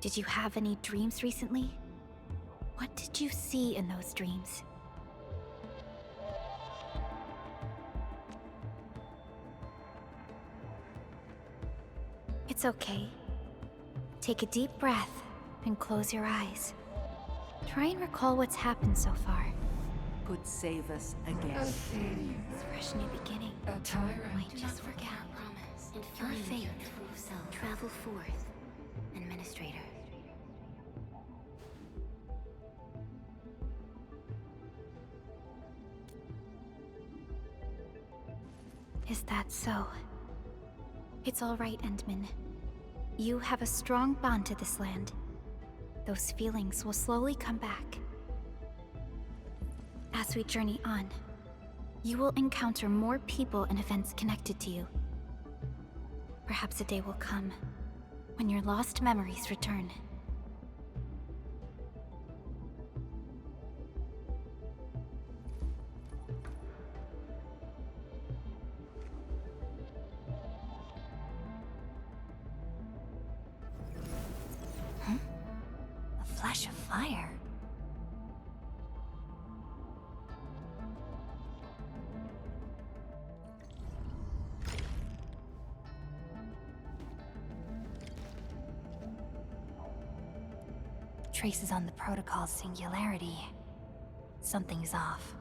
Did you have any dreams recently? What did you see in those dreams? It's okay. Take a deep breath and close your eyes. Try and recall what's happened so far. Could save us again. It's a fresh new beginning. A tyrant. Might just forget. Promise. Your fate. Travel forth. Administrator. Is that so? It's all right, Endmin. You have a strong bond to this land. Those feelings will slowly come back. As we journey on, you will encounter more people and events connected to you. Perhaps a day will come when your lost memories return. A flash of fire. Traces on the protocol's singularity. Something's off.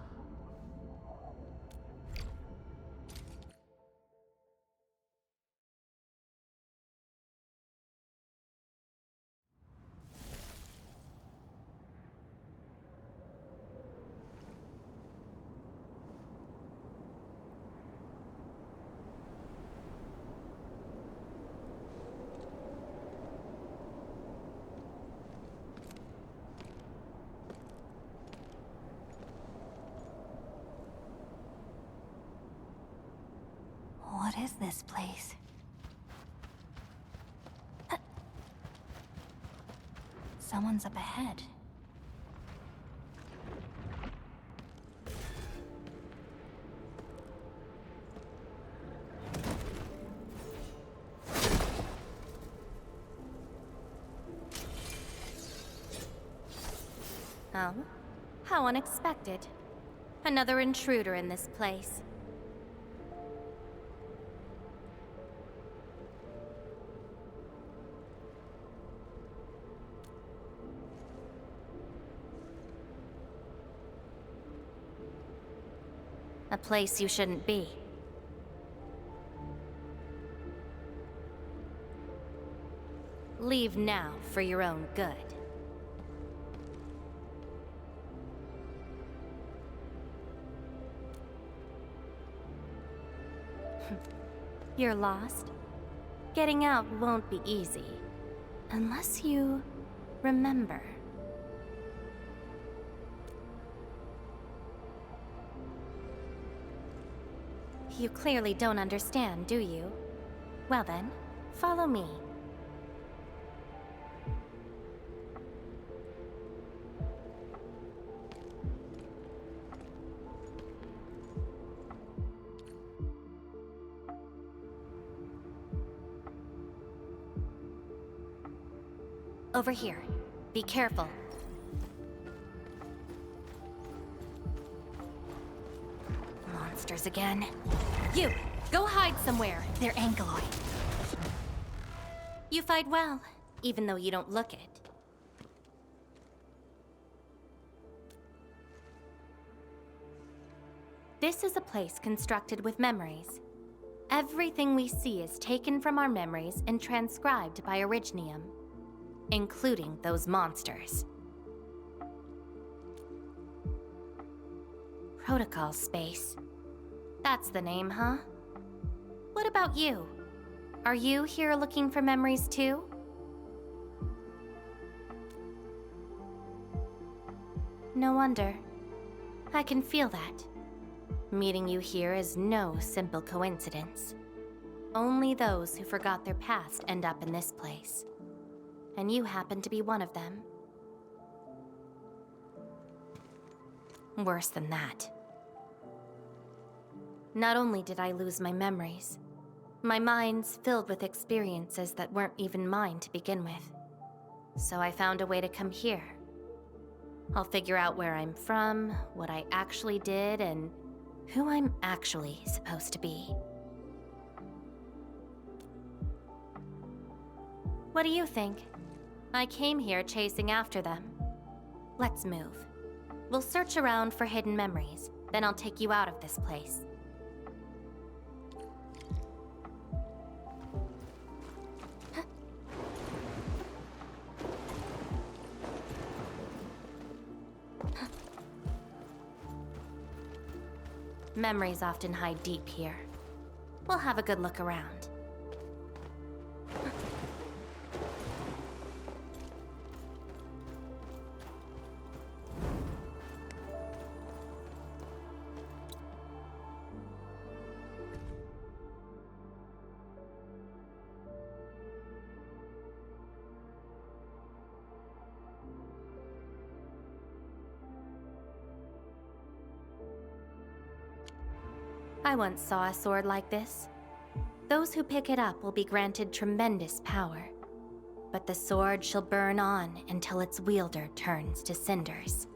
What is this place? Someone's up ahead. Oh? How unexpected. Another intruder in this place. A place you shouldn't be. Leave now for your own good. You're lost? Getting out won't be easy. Unless you remember. You clearly don't understand, do you? Well then, follow me. Over here. Be careful. Monsters again. You! Go hide somewhere! They're Angeloid. You fight well, even though you don't look it. This is a place constructed with memories. Everything we see is taken from our memories and transcribed by Originium, including those monsters. Protocol space. That's the name, huh? What about you? Are you here looking for memories too? No wonder. I can feel that. Meeting you here is no simple coincidence. Only those who forgot their past end up in this place. And you happen to be one of them. Worse than that. Not only did I lose my memories, my mind's filled with experiences that weren't even mine to begin with. So I found a way to come here. I'll figure out where I'm from, what I actually did, and who I'm actually supposed to be. What do you think? I came here chasing after them. Let's move. We'll search around for hidden memories, then I'll take you out of this place. Memories often hide deep here. We'll have a good look around. I once saw a sword like this. Those who pick it up will be granted tremendous power, but the sword shall burn on until its wielder turns to cinders.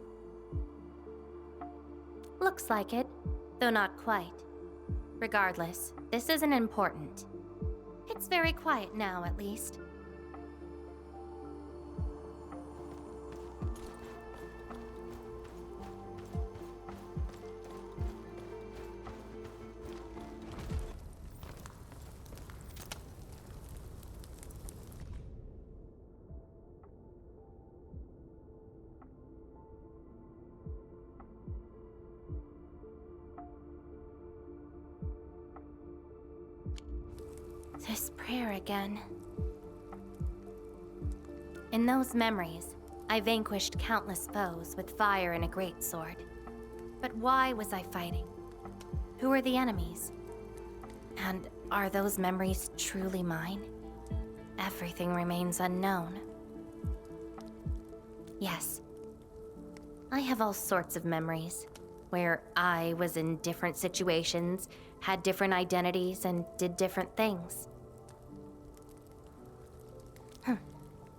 Looks like it, though not quite. Regardless, this isn't important. It's very quiet now, at least. This prayer again. In those memories, I vanquished countless foes with fire and a greatsword. But why was I fighting? Who are the enemies? And are those memories truly mine? Everything remains unknown. Yes, I have all sorts of memories, where I was in different situations, had different identities, and did different things.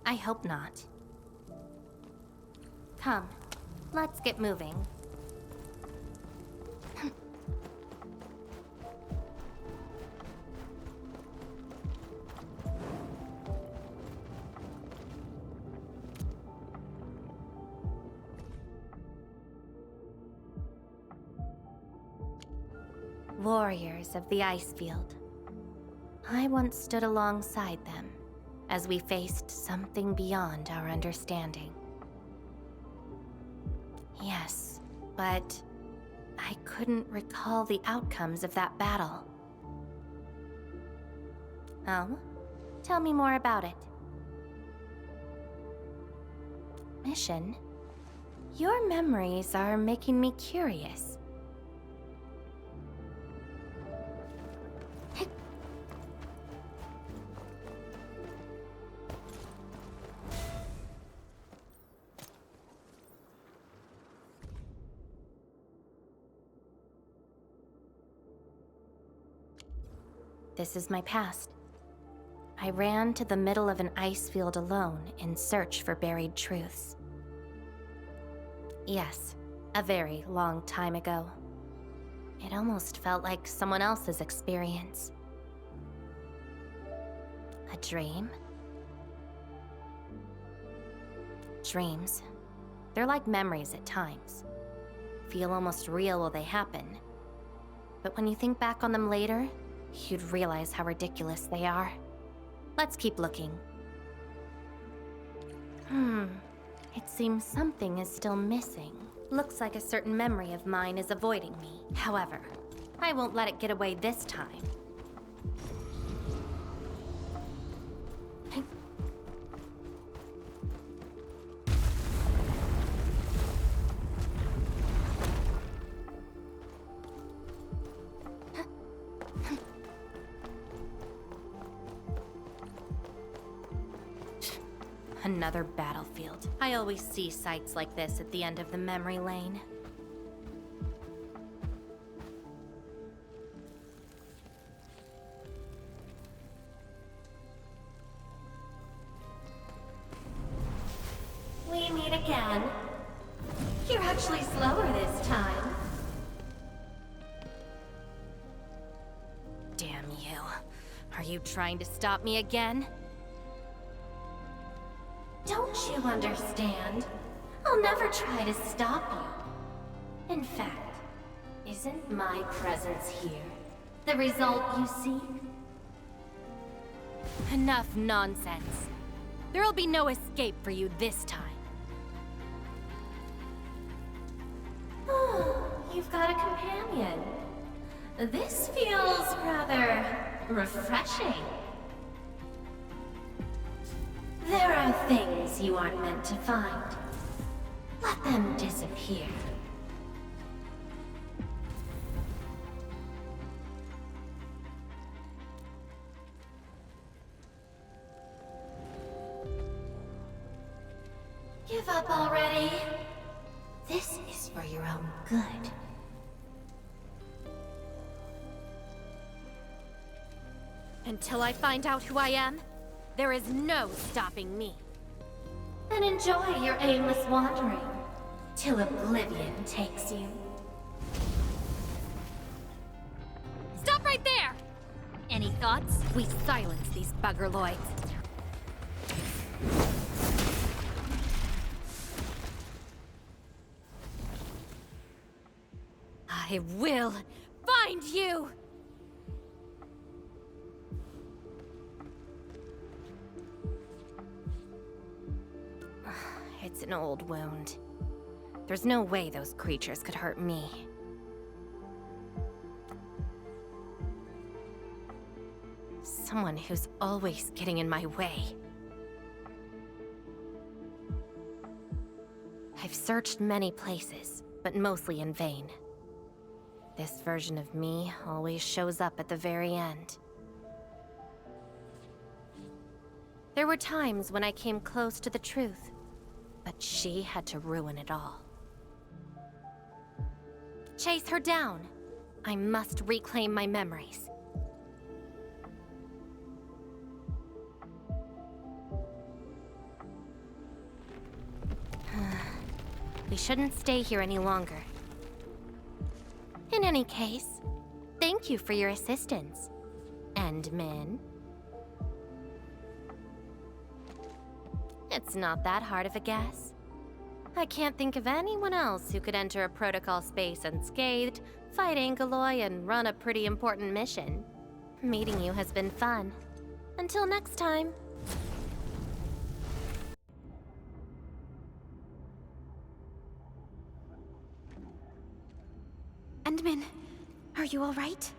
I hope not. Come, let's get moving. Warriors of the Icefield. I once stood alongside them as we faced something beyond our understanding. Yes, but I couldn't recall the outcomes of that battle. Oh? Tell me more about it. Mission? Your memories are making me curious. This is my past. I ran to the middle of an ice field alone in search for buried truths. Yes, a very long time ago. It almost felt like someone else's experience. A dream? Dreams. They're like memories at times. Feel almost real while they happen. But when you think back on them later, you'd realize how ridiculous they are. Let's keep looking. It seems something is still missing. Looks like a certain memory of mine is avoiding me. However, I won't let it get away this time. Another battlefield. I always see sights like this at the end of the memory lane. meet again. You're actually slower this time. Damn you. Are you trying to stop me again? Don't you understand? I'll never try to stop you. In fact, isn't my presence here the result you seek? Enough nonsense. There'll be no escape for you this time. Oh, you've got a companion. This feels rather refreshing. There are things you aren't meant to find. Let them disappear. Give up already. This is for your own good. Until I find out who I am, there is no stopping me. Then enjoy your aimless wandering, till oblivion takes you. Stop right there! Any thoughts? We silence these buggerloids. I will find you! It's an old wound. There's no way those creatures could hurt me. Someone who's always getting in my way. I've searched many places, but mostly in vain. This version of me always shows up at the very end. There were times when I came close to the truth, but she had to ruin it all. Chase her down. I must reclaim my memories. We shouldn't stay here any longer. In any case, thank you for your assistance, Endmin. It's not that hard of a guess. I can't think of anyone else who could enter a protocol space unscathed, fight Angeloi, and run a pretty important mission. Meeting you has been fun. Until next time. Endmin, are you all right?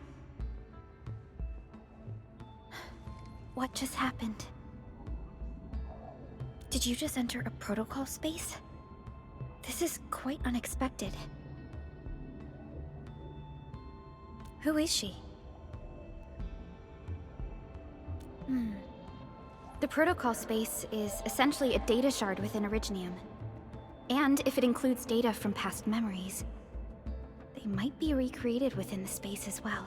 What just happened? Did you just enter a protocol space? This is quite unexpected. Who is she? The protocol space is essentially a data shard within Originium. And if it includes data from past memories, they might be recreated within the space as well.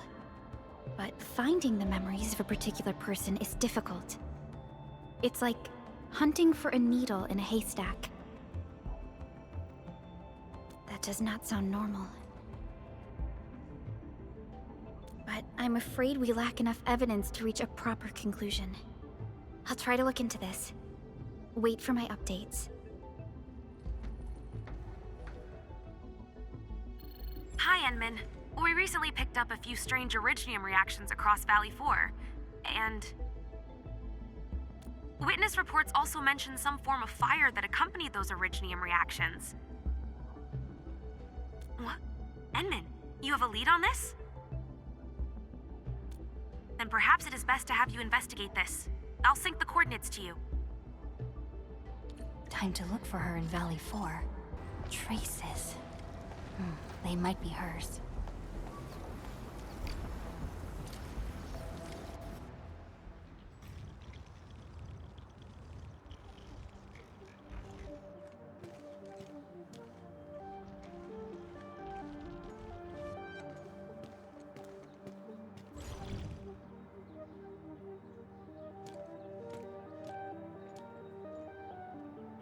But finding the memories of a particular person is difficult. It's like hunting for a needle in a haystack. That does not sound normal. But I'm afraid we lack enough evidence to reach a proper conclusion. I'll try to look into this. Wait for my updates. Hi, Endmin. We recently picked up a few strange Originium reactions across Valley 4, and witness reports also mention some form of fire that accompanied those Originium reactions. What? Endmin, you have a lead on this? Then perhaps it is best to have you investigate this. I'll sync the coordinates to you. Time to look for her in Valley 4. Traces. They might be hers.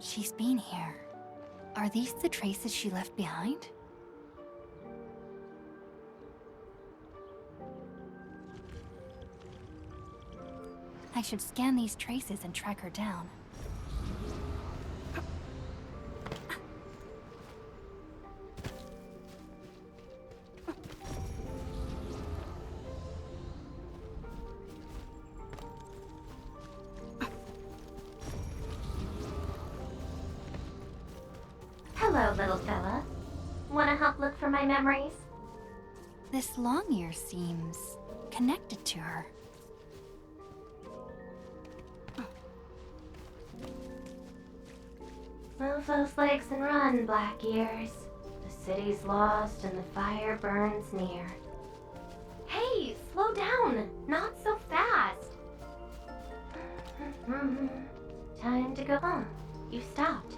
She's been here. Are these the traces she left behind? I should scan these traces and track her down. Hello, little fella. Wanna help look for my memories? This long ear seems connected to her. Move those legs and run, Black Ears. The city's lost and the fire burns near. Hey, slow down! Not so fast! Time to go home. You stopped.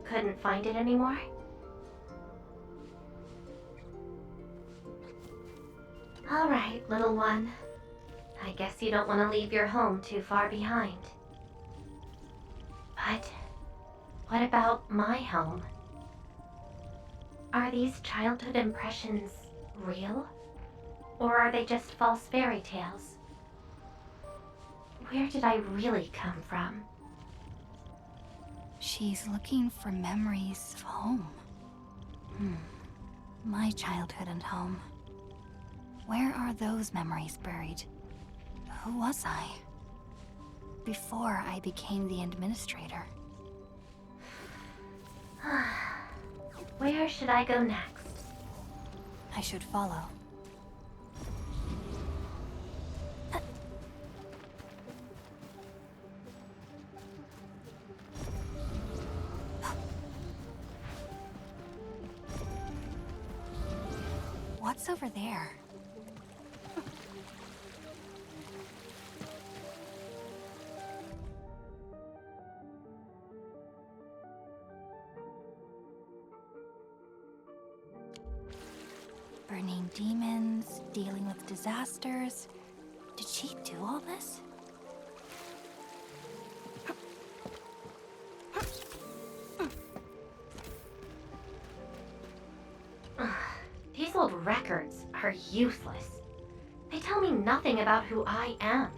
Couldn't find it anymore? Alright, little one. I guess you don't want to leave your home too far behind. But what about my home? Are these childhood impressions real? Or are they just false fairy tales? Where did I really come from? She's looking for memories of home. My childhood and home. Where are those memories buried? Who was I? Before I became the administrator. Where should I go next? I should follow. What's over there? Burning demons, dealing with disasters. Did she do all this? These old records are useless. They tell me nothing about who I am.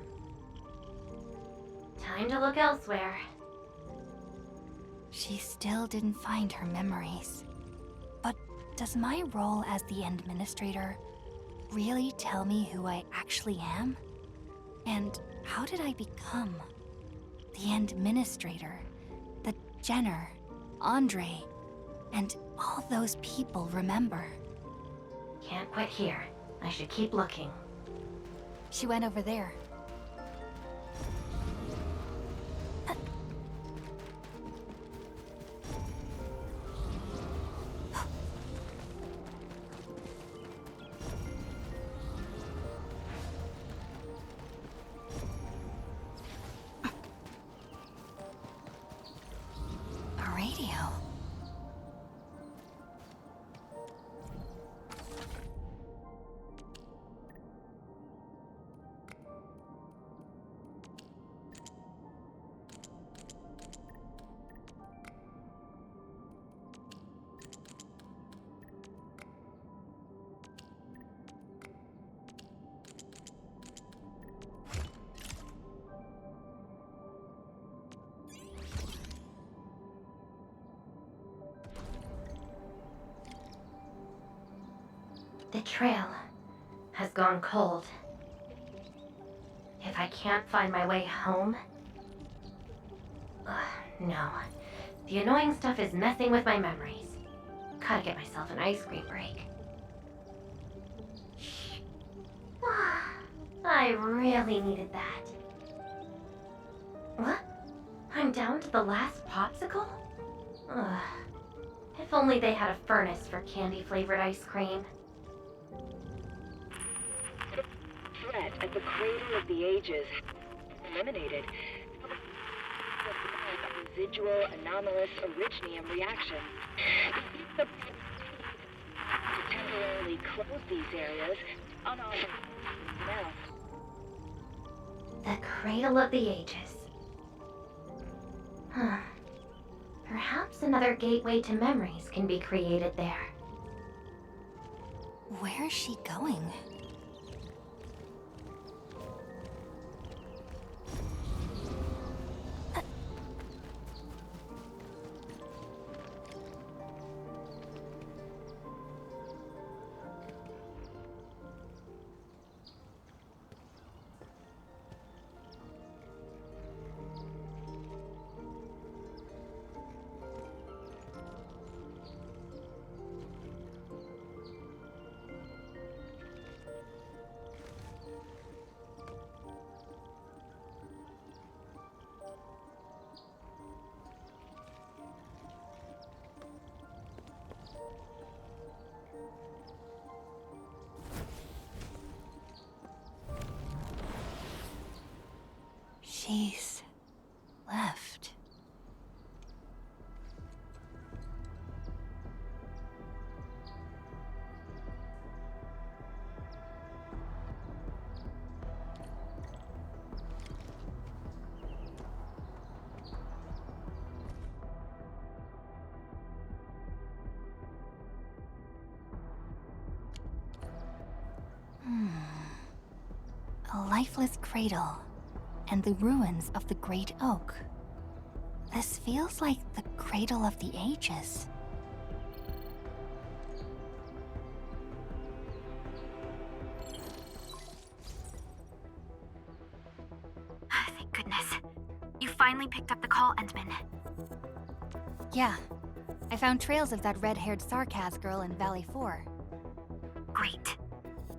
Time to look elsewhere. She still didn't find her memories. But does my role as the administrator really tell me who I actually am? And how did I become the administrator that Jenner, Andre, and all those people remember? Can't quit here. I should keep looking. She went over there. A radio. The trail has gone cold. If I can't find my way home... no. The annoying stuff is messing with my memories. Gotta get myself an ice cream break. I really needed that. What? I'm down to the last popsicle? Ugh. If only they had a furnace for candy-flavored ice cream. Threat at the Cradle of the Ages eliminated. Residual anomalous originium reaction. To temporarily close these areas, unauthorized now. The Cradle of the Ages. Perhaps another gateway to memories can be created there. Where is she going? She's left. A lifeless cradle. And the ruins of the Great Oak. This feels like the cradle of the ages. Thank goodness. You finally picked up the call, Endmin. Yeah, I found trails of that red-haired Sarkaz girl in Valley 4. Great.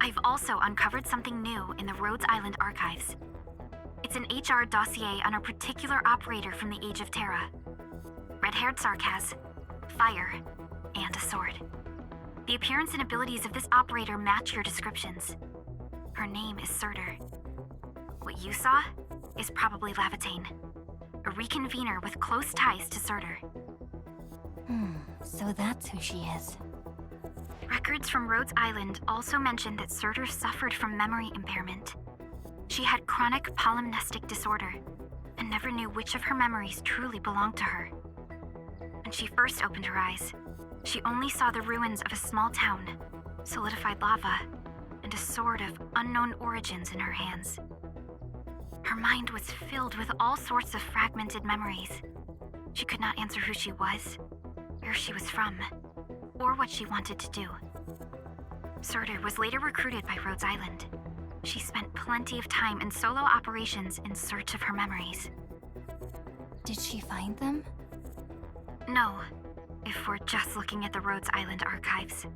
I've also uncovered something new in the Rhodes Island archives. It's an HR dossier on a particular operator from the Age of Terra. Red-haired Sarkaz, fire, and a sword. The appearance and abilities of this operator match your descriptions. Her name is Surtur. What you saw is probably Laevatain, a reconvener with close ties to Surtur. So that's who she is. Records from Rhodes Island also mention that Surtur suffered from memory impairment. She had chronic polymnestic disorder, and never knew which of her memories truly belonged to her. When she first opened her eyes, she only saw the ruins of a small town, solidified lava, and a sword of unknown origins in her hands. Her mind was filled with all sorts of fragmented memories. She could not answer who she was, where she was from, or what she wanted to do. Surtur was later recruited by Rhodes Island. She spent plenty of time in solo operations in search of her memories. Did she find them? No, if we're just looking at the Rhodes Island archives.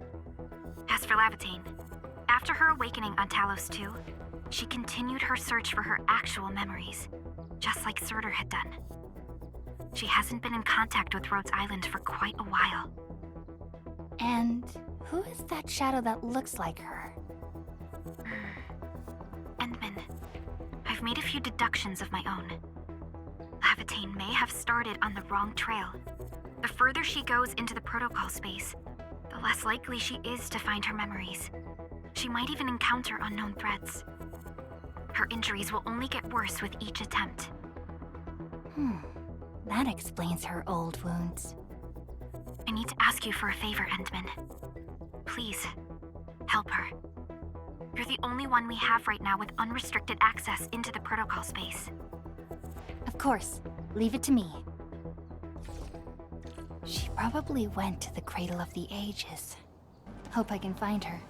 As for Laevatain, after her awakening on Talos 2, she continued her search for her actual memories, just like Surtur had done. She hasn't been in contact with Rhodes Island for quite a while. And who is that shadow that looks like her? Endmin, I've made a few deductions of my own. Laevatain may have started on the wrong trail. The further she goes into the protocol space, the less likely she is to find her memories. She might even encounter unknown threats. Her injuries will only get worse with each attempt. That explains her old wounds. I need to ask you for a favor, Endmin. Please, help her. You're the only one we have right now with unrestricted access into the protocol space. Of course. Leave it to me. She probably went to the Cradle of the Ages. Hope I can find her.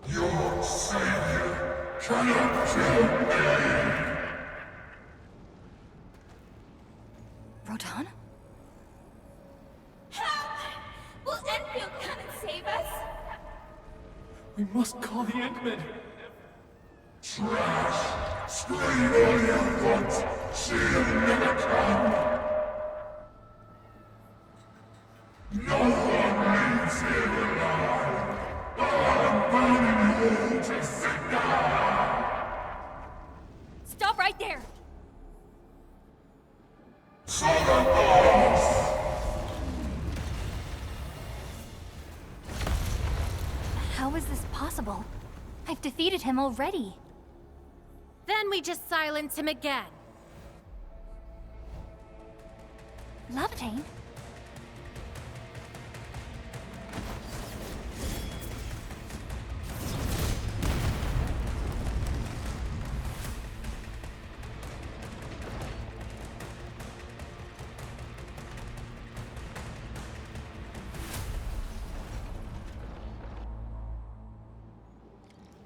Your savior cannot kill me! Rodan? Will Enfield come and save us? We must call the Endmin. Trash! Scream all you want! She'll never come! No one leaves here alive! I'm burning you all to cinder! Stop right there! To the boss! How is this possible? I've defeated him already. Then we just silence him again. Laevatain?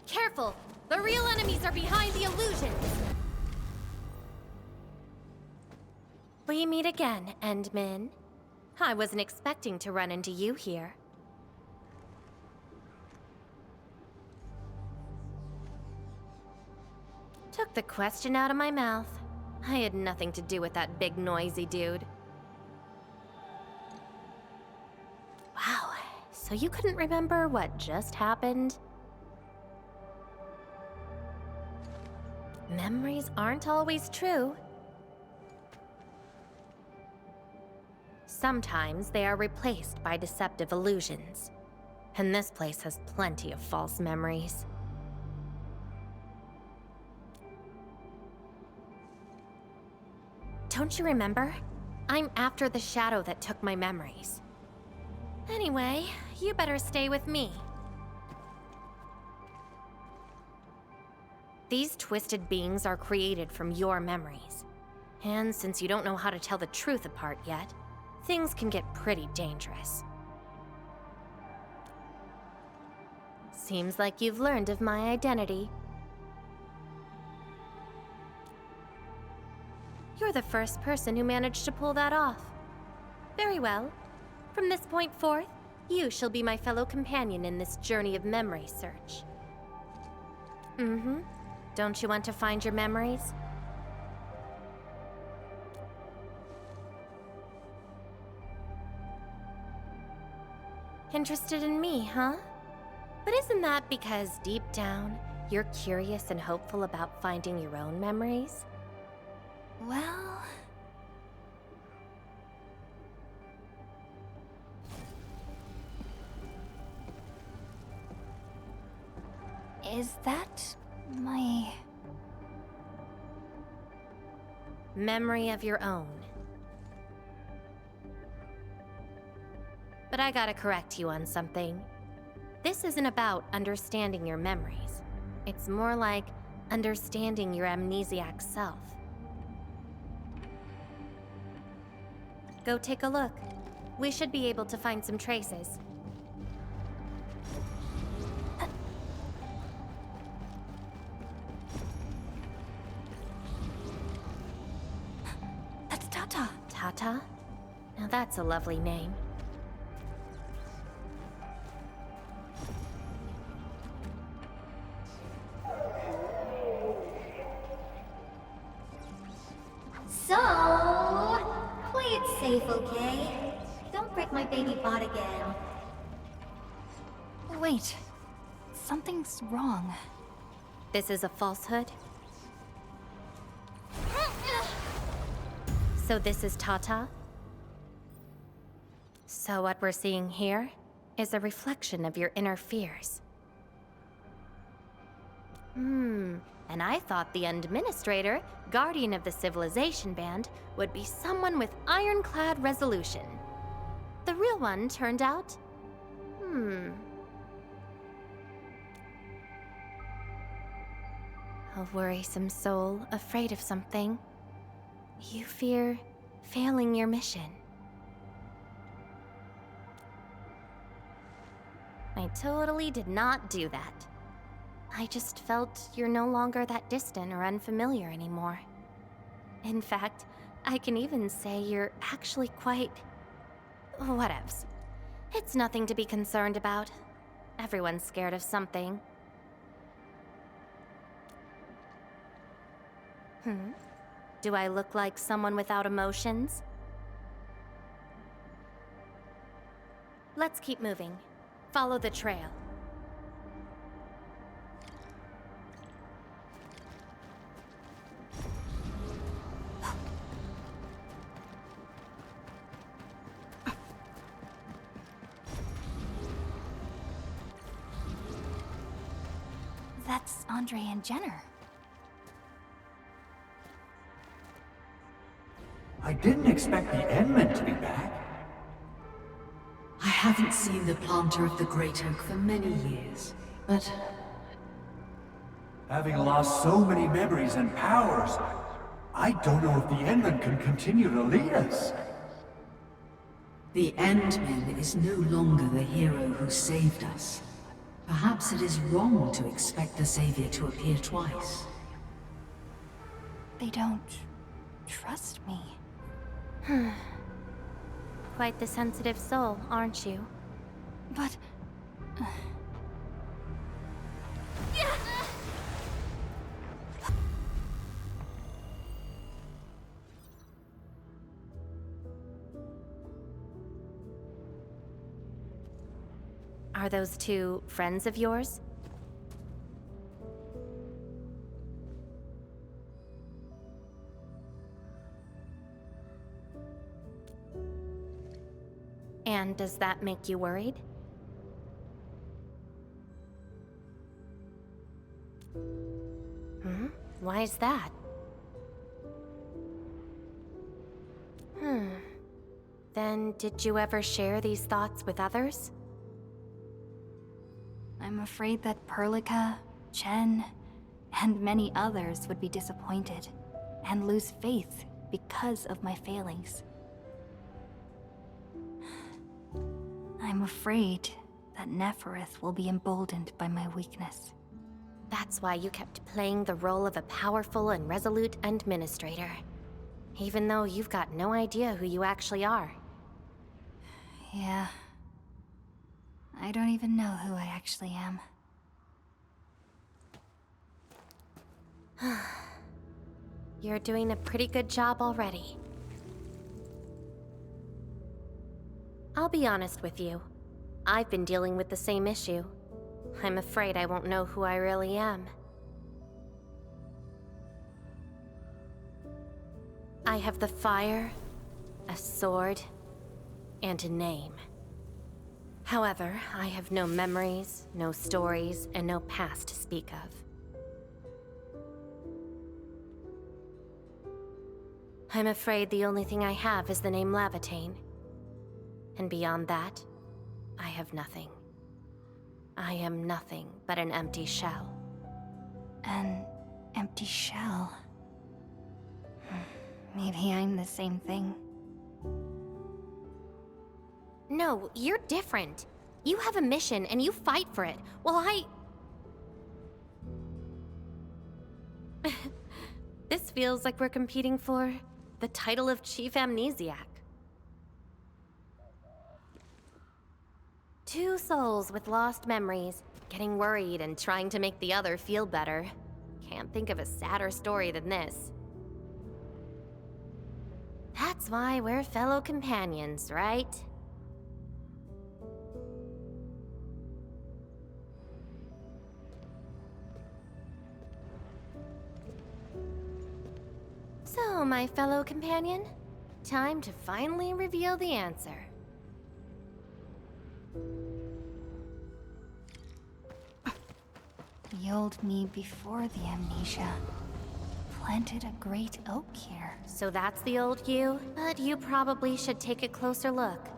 Careful! The real enemies are behind the illusions! We meet again, Endmin. I wasn't expecting to run into you here. Took the question out of my mouth. I had nothing to do with that big noisy dude. Wow, so you couldn't remember what just happened? Memories aren't always true. Sometimes they are replaced by deceptive illusions. And this place has plenty of false memories. Don't you remember? I'm after the shadow that took my memories. Anyway, you better stay with me. These twisted beings are created from your memories. And since you don't know how to tell the truth apart yet, things can get pretty dangerous. Seems like you've learned of my identity. You're the first person who managed to pull that off. Very well. From this point forth, you shall be my fellow companion in this journey of memory search. Don't you want to find your memories? Interested in me, huh? But isn't that because deep down, you're curious and hopeful about finding your own memories? Well... Is that my... memory of your own? But I gotta correct you on something. This isn't about understanding your memories. It's more like understanding your amnesiac self. Go take a look. We should be able to find some traces. That's Tata. Tata? Now that's a lovely name. So, play it safe, okay? Don't break my baby bot again. Wait. Something's wrong. This is a falsehood? So this is Tata? So what we're seeing here is a reflection of your inner fears. And I thought the Administrator, Guardian of the Civilization Band, would be someone with ironclad resolution. The real one turned out... a worrisome soul, afraid of something. You fear failing your mission. I totally did not do that. I just felt you're no longer that distant or unfamiliar anymore. In fact, I can even say you're actually quite... whatevs. It's nothing to be concerned about. Everyone's scared of something. Do I look like someone without emotions? Let's keep moving. Follow the trail. That's Andre and Jenner. I didn't expect the Endmin to be back. I haven't seen the planter of the Great Oak for many years, but Having lost so many memories and powers, I don't know if the Endmin can continue to lead us. the Endmin is no longer the hero who saved us. Perhaps it is wrong to expect the Savior to appear twice. They don't trust me. Quite the sensitive soul, aren't you? But... Are those two friends of yours? And does that make you worried? Why is that? Then did you ever share these thoughts with others? I'm afraid that Perlica, Chen, and many others would be disappointed and lose faith because of my failings. I'm afraid that Nefereth will be emboldened by my weakness. That's why you kept playing the role of a powerful and resolute administrator. Even though you've got no idea who you actually are. Yeah. I don't even know who I actually am. You're doing a pretty good job already. I'll be honest with you. I've been dealing with the same issue. I'm afraid I won't know who I really am. I have the fire, a sword, and a name. However, I have no memories, no stories, and no past to speak of. I'm afraid the only thing I have is the name Laevatain. And beyond that, I have nothing. I am nothing but an empty shell. An empty shell? Maybe I'm the same thing. No, you're different. You have a mission and you fight for it, while This feels like we're competing for the title of Chief Amnesiac. Two souls with lost memories, getting worried and trying to make the other feel better. Can't think of a sadder story than this. That's why we're fellow companions, right? So, my fellow companion, time to finally reveal the answer. The old me before the amnesia planted a great oak here. So that's the old you? But you probably should take a closer look.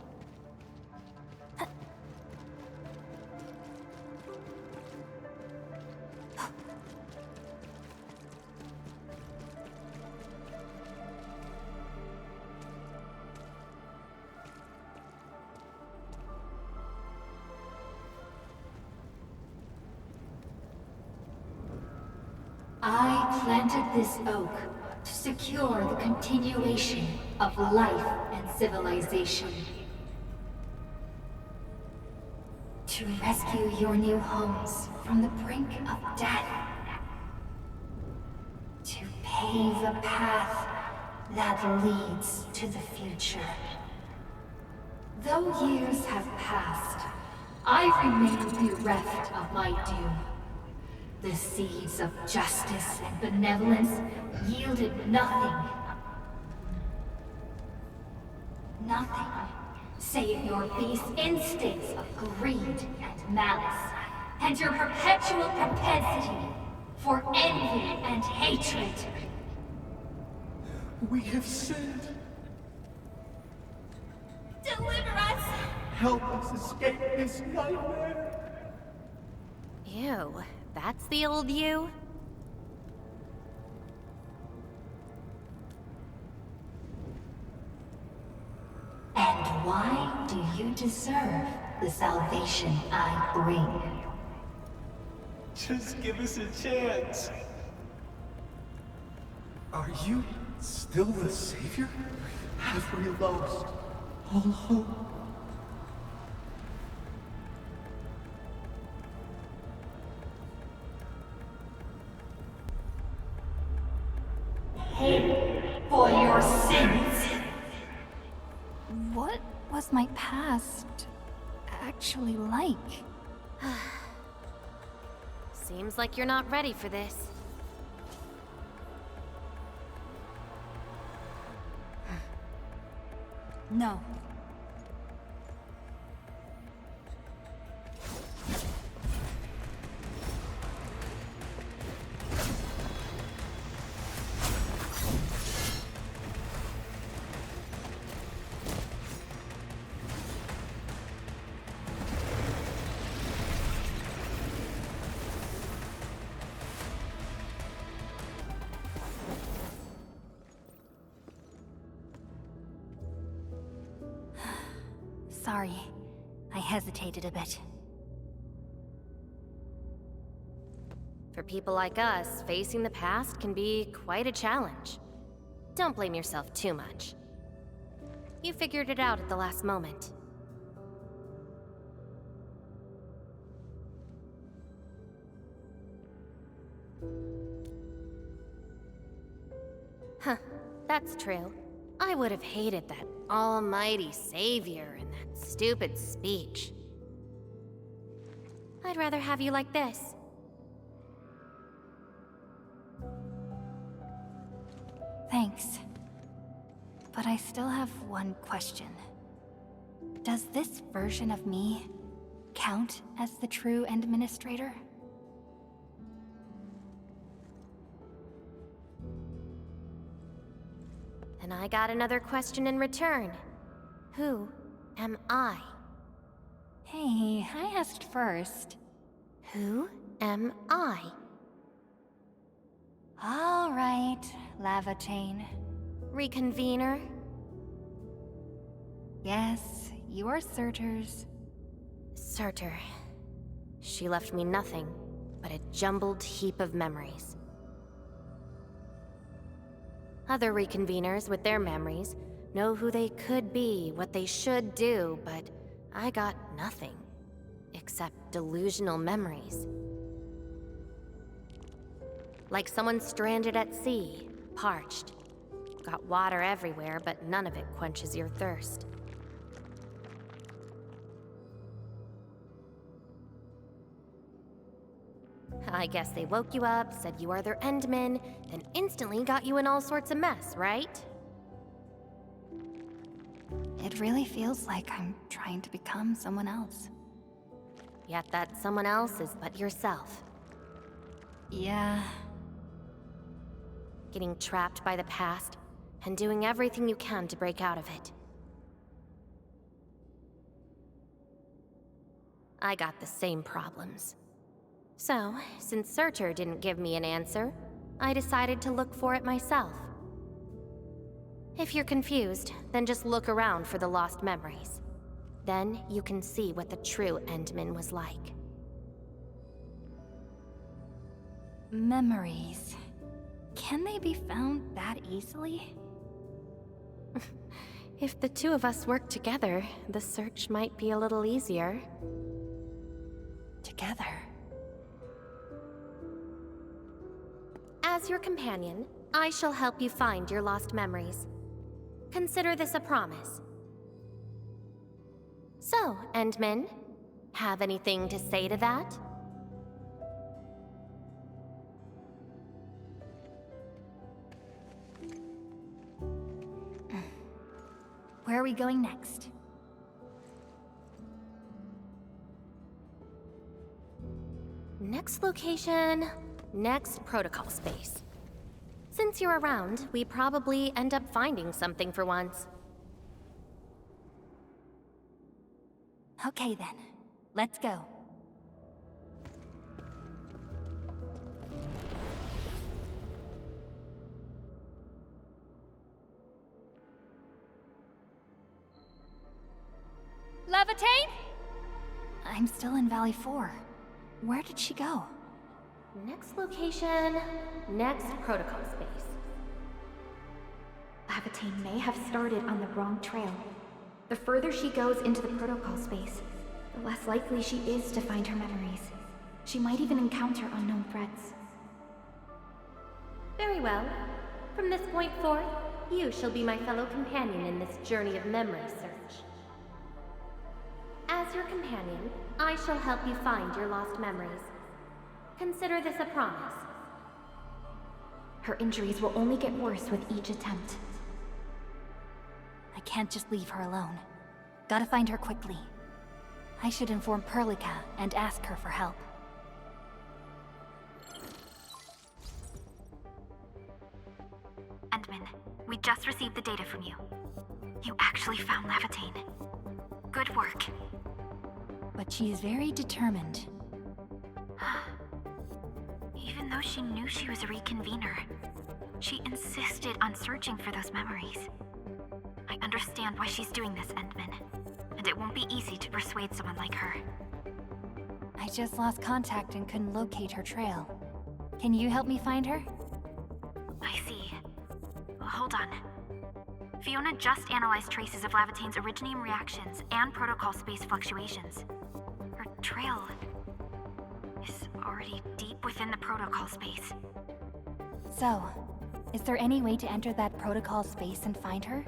I planted this oak to secure the continuation of life and civilization. To rescue your new homes from the brink of death. To pave a path that leads to the future. Though years have passed, I remain bereft of my due. The seeds of justice and benevolence yielded nothing. Nothing, save your base instincts of greed and malice, and your perpetual propensity for envy and hatred. We have sinned. Help us escape this nightmare! Ew, that's the old you? And why do you deserve the salvation I bring? Just give us a chance. Are you still the savior? Have we lost all hope? Pay for your sins! What was my past actually like? Seems like you're not ready for this. No. Sorry, I hesitated a bit. For people like us, facing the past can be quite a challenge. Don't blame yourself too much. You figured it out at the last moment. Huh, that's true. I would have hated that almighty savior and that stupid speech. I'd rather have you like this. Thanks. But I still have one question. Does this version of me count as the true administrator? And I got another question in return. Who am I? Hey, I asked first. Who am I? All right, Laevatain. Reconvener? Yes, you are Surtur's. Surtur. She left me nothing but a jumbled heap of memories. Other reconveners with their memories know who they could be, what they should do, but I got nothing except delusional memories. Like someone stranded at sea, parched. Got water everywhere, but none of it quenches your thirst. I guess they woke you up, said you are their Endmin, then instantly got you in all sorts of mess, right? It really feels like I'm trying to become someone else. Yet that someone else is but yourself. Yeah. Getting trapped by the past, and doing everything you can to break out of it. I got the same problems. So, since Surtur didn't give me an answer, I decided to look for it myself. If you're confused, then just look around for the lost memories. Then you can see what the true Endmin was like. Memories. Can they be found that easily? If the two of us work together, the search might be a little easier. Together? As your companion, I shall help you find your lost memories. Consider this a promise. So, Endmin, have anything to say to that? Where are we going next? Next location, next protocol space. Since you're around, we probably end up finding something for once. Okay then, let's go. Laevatain? I'm still in Valley 4. Where did she go? Next location, next protocol space. Laevatain may have started on the wrong trail. The further she goes into the protocol space, the less likely she is to find her memories. She might even encounter unknown threats. Very well. From this point forth, you shall be my fellow companion in this journey of memory search. As your companion, I shall help you find your lost memories. Consider this a promise. Her injuries will only get worse with each attempt. I can't just leave her alone. Gotta find her quickly. I should inform Perlica and ask her for help. Endmin, we just received the data from you. You actually found Laevatain. Good work. But she is very determined. Even though she knew she was a reconvener, she insisted on searching for those memories. I understand why she's doing this, Endmin, and it won't be easy to persuade someone like her. I just lost contact and couldn't locate her trail. Can you help me find her? I see. Well, hold on. Fiona just analyzed traces of Laevatain's originium reactions and protocol space fluctuations. Her trail is already deep within the protocol space. So, is there any way to enter that protocol space and find her?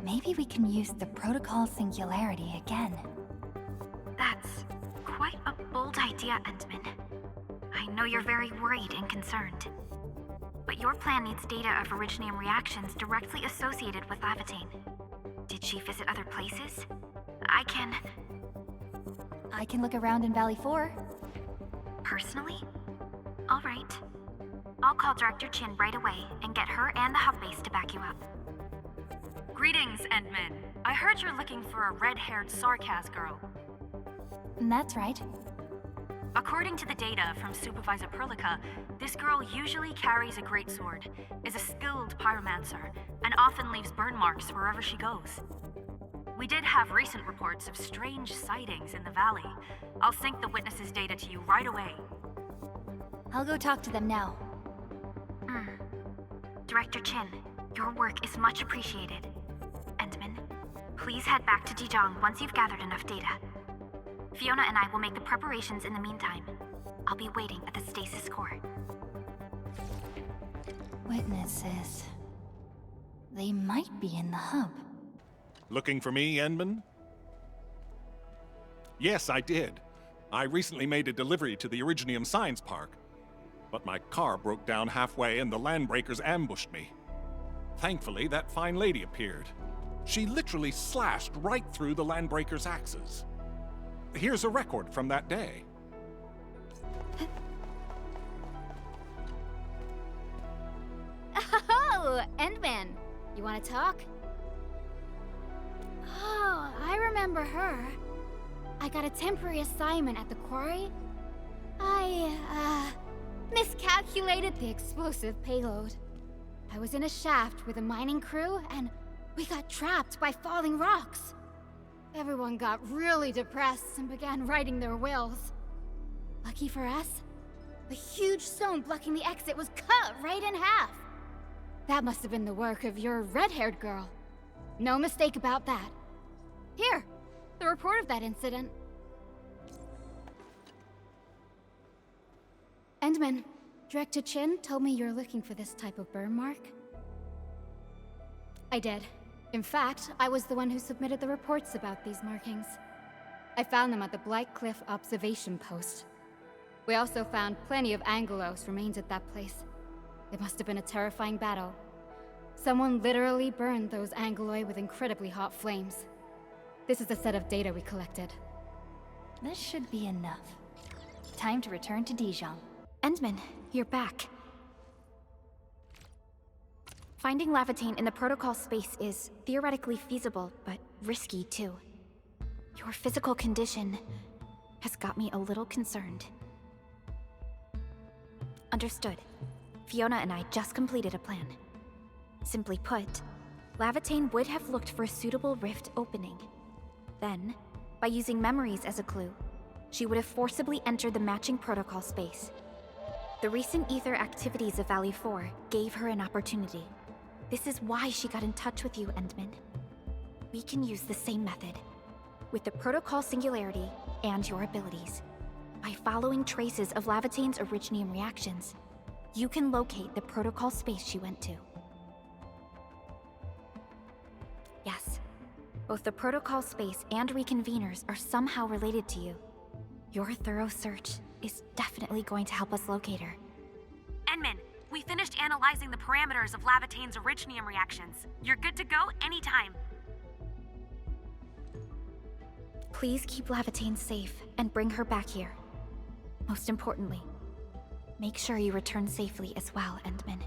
Maybe we can use the protocol singularity again. That's quite a bold idea, Endmin. I know you're very worried and concerned. But your plan needs data of originium reactions directly associated with Laevatain. Did she visit other places? I can look around in Valley 4. Personally? All right. I'll call Director Chin right away and get her and the hub base to back you up. Greetings, Endmin. I heard you're looking for a red-haired Sarkaz girl. That's right. According to the data from Supervisor Perlica, this girl usually carries a greatsword, is a skilled pyromancer, and often leaves burn marks wherever she goes. We did have recent reports of strange sightings in the valley. I'll sync the witnesses' data to you right away. I'll go talk to them now. Director Chin, your work is much appreciated. Endmin, please head back to Dijong once you've gathered enough data. Fiona and I will make the preparations in the meantime. I'll be waiting at the stasis core. Witnesses. They might be in the hub. Looking for me, Endmin? Yes, I did. I recently made a delivery to the Originium Science Park. But my car broke down halfway and the Landbreakers ambushed me. Thankfully, that fine lady appeared. She literally slashed right through the Landbreakers' axes. Here's a record from that day. Oh, Endmin. You want to talk? Oh, I remember her. I got a temporary assignment at the quarry. I, miscalculated the explosive payload. I was in a shaft with a mining crew, and we got trapped by falling rocks. Everyone got really depressed and began writing their wills. Lucky for us, the huge stone blocking the exit was cut right in half. That must have been the work of your red-haired girl. No mistake about that. Here, the report of that incident. Endmin, Director Chin told me you're looking for this type of burn mark. I did. In fact, I was the one who submitted the reports about these markings. I found them at the Blight Cliff observation post. We also found plenty of Angelos remains at that place. It must have been a terrifying battle. Someone literally burned those Angeloi with incredibly hot flames. This is the set of data we collected. This should be enough. Time to return to Dijong. Endmin, you're back. Finding Laevatain in the protocol space is theoretically feasible, but risky too. Your physical condition has got me a little concerned. Understood. Fiona and I just completed a plan. Simply put, Laevatain would have looked for a suitable rift opening. Then, by using memories as a clue, she would have forcibly entered the matching protocol space. The recent ether activities of Valley 4 gave her an opportunity. This is why she got in touch with you, Endmin. We can use the same method, with the protocol singularity and your abilities. By following traces of Laevatain's Originium reactions, you can locate the protocol space she went to. Yes, both the protocol space and reconveners are somehow related to you. Your thorough search is definitely going to help us locate her. Endmin, we finished analyzing the parameters of Laevatain's Originium reactions. You're good to go anytime. Please keep Laevatain safe and bring her back here. Most importantly, make sure you return safely as well, Endmin.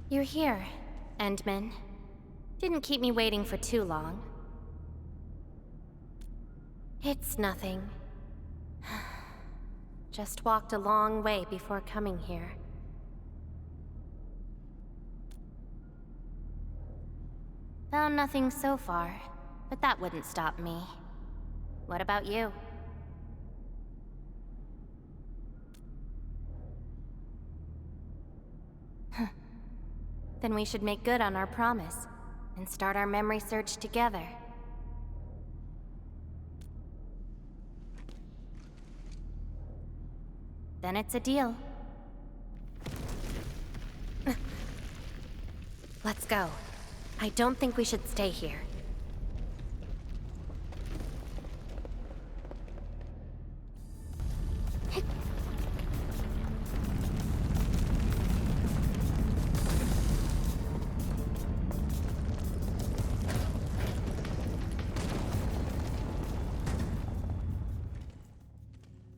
You're here, Endmin. Didn't keep me waiting for too long. It's nothing. Just walked a long way before coming here. Found nothing so far, but that wouldn't stop me. What about you? Then we should make good on our promise and start our memory search together. Then it's a deal. Let's go. I don't think we should stay here.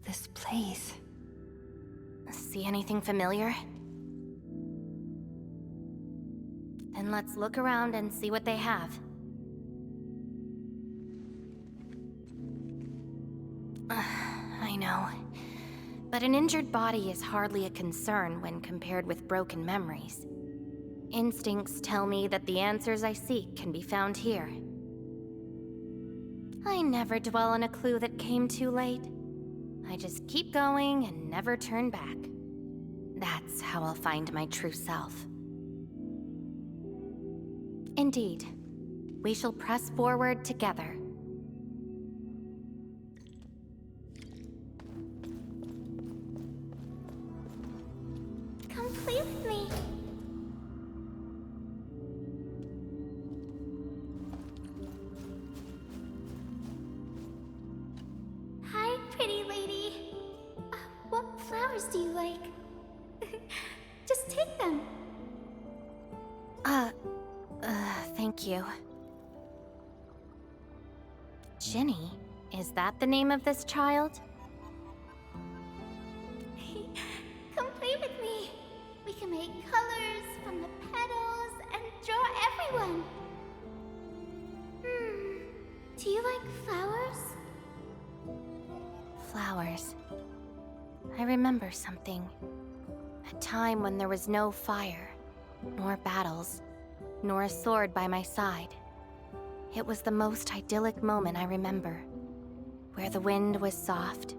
This place. See anything familiar? Then let's look around and see what they have. I know. But an injured body is hardly a concern when compared with broken memories. Instincts tell me that the answers I seek can be found here. I never dwell on a clue that came too late. I just keep going and never turn back. That's how I'll find my true self. Indeed, we shall press forward together. Come play with me. Hi, pretty lady. What flowers do you like? Just take them. Thank you. Ginny? Is that the name of this child? Come play with me. We can make colors from the petals and draw everyone. Do you like flowers? Flowers. I remember something. A time when there was no fire, nor battles, nor a sword by my side. It was the most idyllic moment I remember, where the wind was soft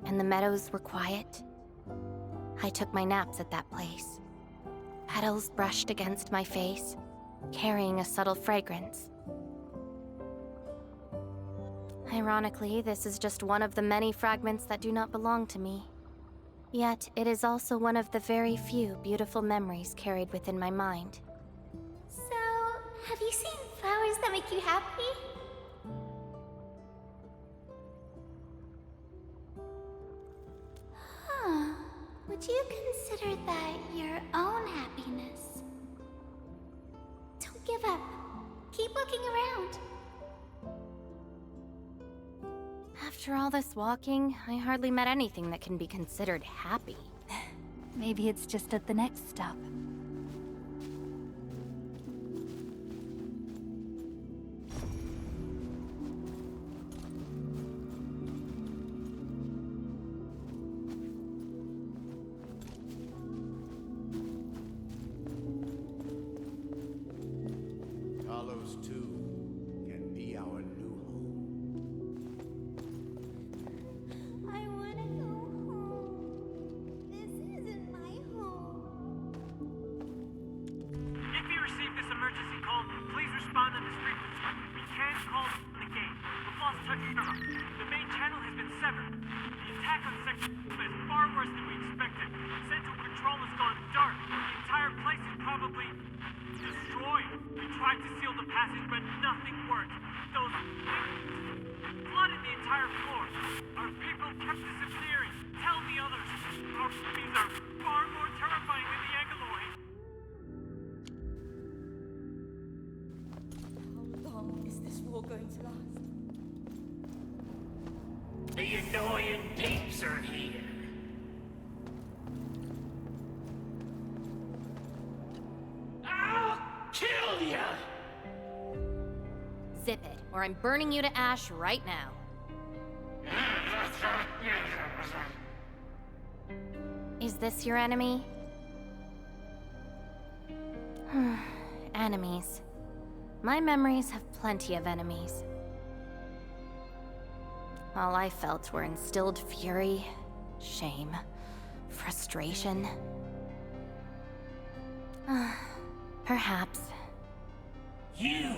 and the meadows were quiet. I took my naps at that place. Petals brushed against my face, carrying a subtle fragrance. Ironically, this is just one of the many fragments that do not belong to me. Yet, it is also one of the very few beautiful memories carried within my mind. So, have you seen flowers that make you happy? Huh. Would you consider that your own happiness? Don't give up. Keep looking around. After all this walking, I hardly met anything that can be considered happy. Maybe it's just at the next stop. Talos too can be our new home. I wanna go home. This isn't my home. If you receive this emergency call, please respond on this frequency. We can't call the gate. We've lost touch with them. The main channel has been severed. The attack on Section is far worse than we expected. Central control has gone dark. The entire place is probably destroyed. We tried to seal the passage, but nothing worked. Those things flooded the entire floor. Our people kept disappearing. Tell the others. Our enemies are far more terrifying than the Angaloid. How long is this war going to last? The annoying peeps are here. I'll kill ya! Zip it, or I'm burning you to ash right now. Is this your enemy? Enemies. My memories have plenty of enemies. All I felt were instilled fury, shame, frustration. Perhaps. You,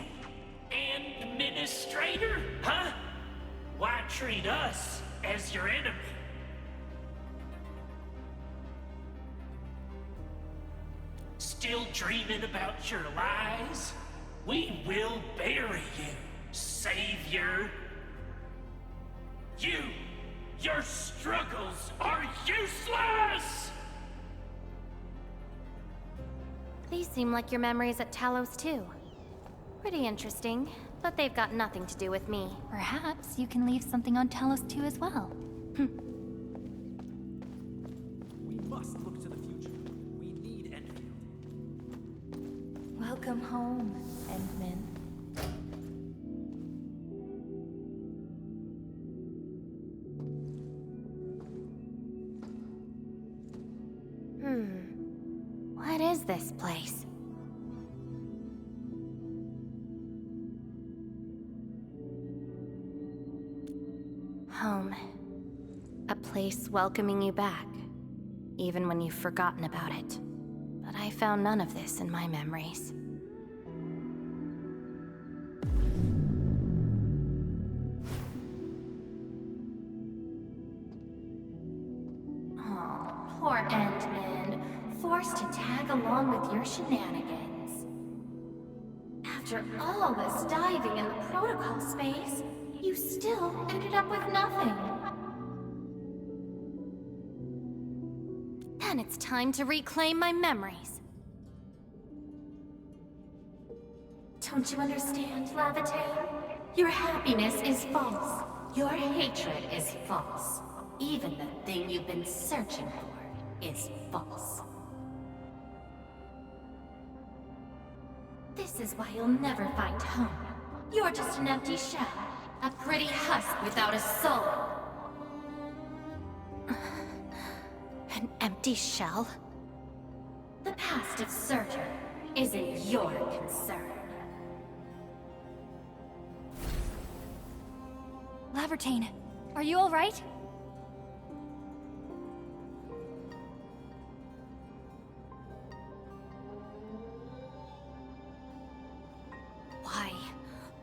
administrator, huh? Why treat us as your enemy? Still dreaming about your lies? We will bury you, savior. Your struggles are useless! These seem like your memories at Talos too. Pretty interesting, but they've got nothing to do with me. Perhaps you can leave something on Talos too as well. We must look to the future. We need Enfield. Welcome home, Endmin. What is this place? Home. A place welcoming you back, even when you've forgotten about it. But I found none of this in my memories. Oh, poor Endmin. Forced to tag along with your shenanigans. After all this diving in the protocol space, you still ended up with nothing. Then it's time to reclaim my memories. Don't you understand, Laevatain? Your happiness is false. Your hatred is false. Even the thing you've been searching for is false. This is why you'll never find home. You're just an empty shell. A pretty husk without a soul. An empty shell? The past of Surtur isn't your concern. Laevatain, are you alright?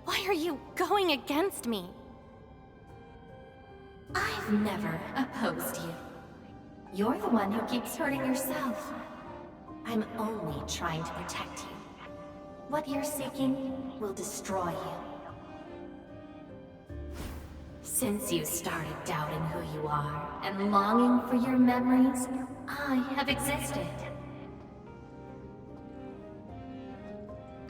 Why are you going against me? I've never opposed you. You're the one who keeps hurting yourself. I'm only trying to protect you. What you're seeking will destroy you. Since you started doubting who you are and longing for your memories, I have existed.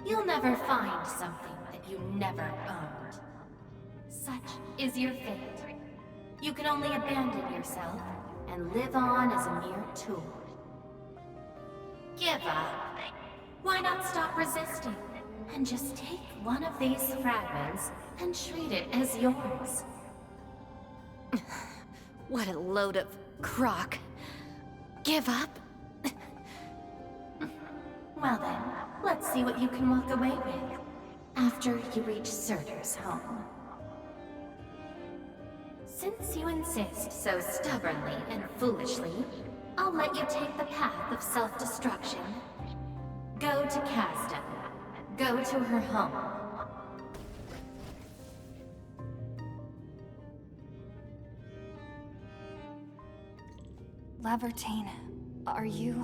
You'll never find something that you never owned. Such is your fate. You can only abandon yourself and live on as a mere tool. Give up. Why not stop resisting and just take one of these fragments and treat it as yours? What a load of crock. Give up? Well then, let's see what you can walk away with after you reach Surtur's home. Since you insist so stubbornly and foolishly, I'll let you take the path of self-destruction. Go to Casta. Go to her home. Laevatain, are you...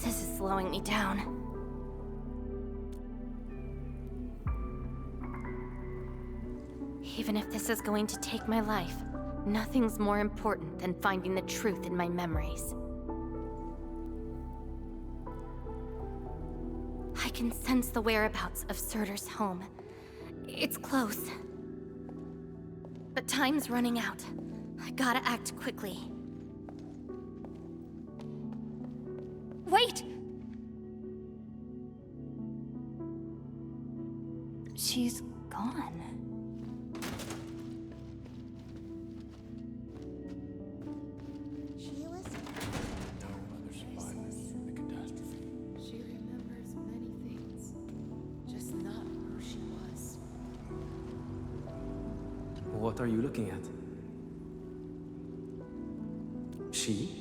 This is slowing me down. Even if this is going to take my life, nothing's more important than finding the truth in my memories. I can sense the whereabouts of Surtur's home. It's close. But time's running out. I gotta act quickly. Wait! She's gone. She was She remembers many things, just not who she was. What are you looking at? She?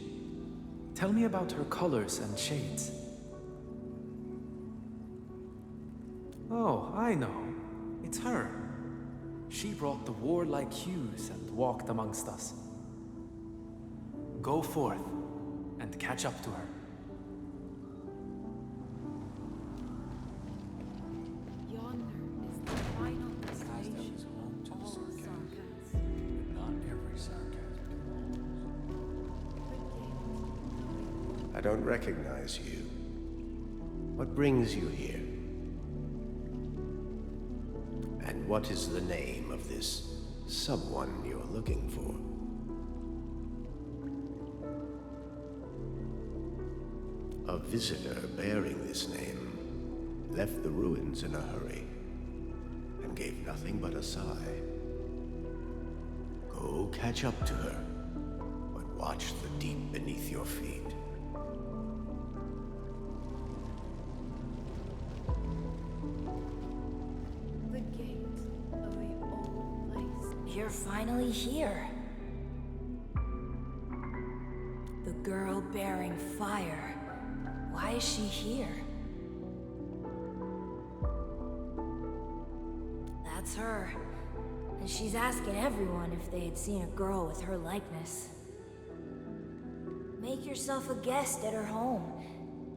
Tell me about her colors and shades. Oh, I know. It's her. She brought the warlike hues and walked amongst us. Go forth and catch up to her. Yonder is the final destination of all sarcasm. Not every sarcasm belongs. I don't recognize you. What brings you here? And what is the name of this someone you're looking for? A visitor bearing this name left the ruins in a hurry and gave nothing but a sigh. Go catch up to her, but watch the deep beneath your feet. The gate of the old place. You're finally here. The girl bearing fire. Why is she here? That's her. And she's asking everyone if they had seen a girl with her likeness. Make yourself a guest at her home,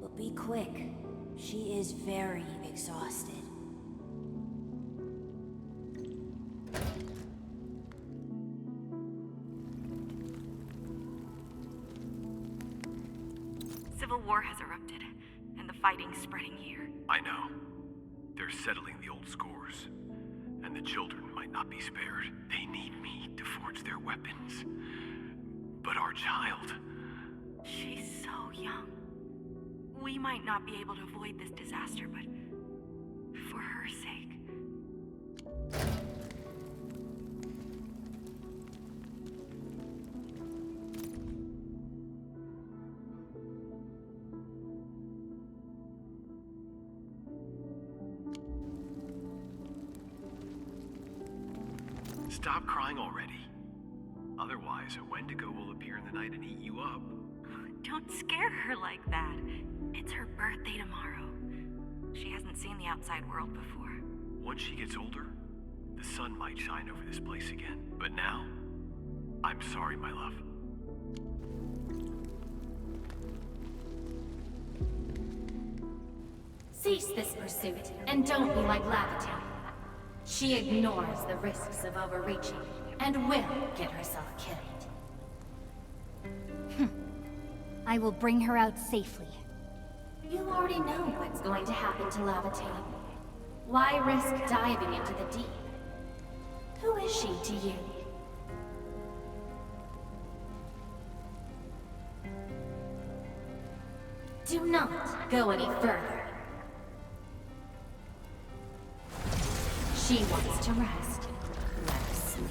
but be quick. She is very exhausted. Civil war has erupted, and the fighting's spreading here. I know. They're settling the old scores, and the children might not be spared. They need me to forge their weapons. But our child... She's so young. We might not be able to avoid this disaster, but for her sake. Stop crying already. Otherwise, a Wendigo will appear in the night and eat you up. Don't scare her like that. It's her birthday tomorrow. She hasn't seen the outside world before. Once she gets older, the sun might shine over this place again. But now, I'm sorry, my love. Cease this pursuit, and don't be like Laevatain. She ignores the risks of overreaching, and will get herself killed. I will bring her out safely. You already know what's going to happen to Laevatain. Why risk diving into the deep? Who is she to you? Do not go any further. She wants to rest. Let her sleep.